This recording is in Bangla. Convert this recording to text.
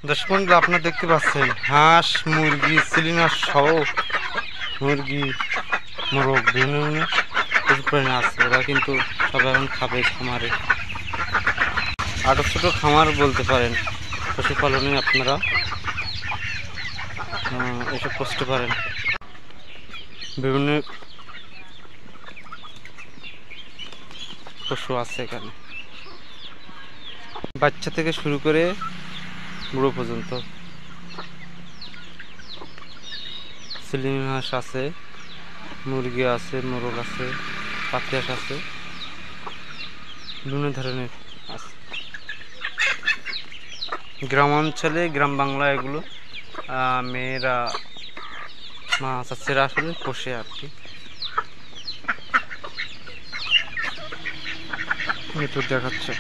দর্শক বন্ধু, আপনারা দেখতে পাচ্ছেন হাঁস, মুরগি, সিলিন্ডার সহ মুরগি, মোরগ বিভিন্ন পশু প্রাণী আছে। ওরা কিন্তু সব এখন খাবে খামারে। আরো ছোট খামার বলতে পারেন, পশুপালনে আপনারা এসব করতে পারেন। বিভিন্ন পশু আছে এখানে, বাচ্চা থেকে শুরু করে বুড়ো পর্যন্ত। সিলিং হাঁস আছে, মুরগি আছে, মোরগ আছে, পাতি হাঁস আছে, বিভিন্ন ধরনের আছে। গ্রাম অঞ্চলে, গ্রাম বাংলা এগুলো মেয়েরা চাষিরা আসলে পোষে আর কি। একটু দেখাচ্ছে।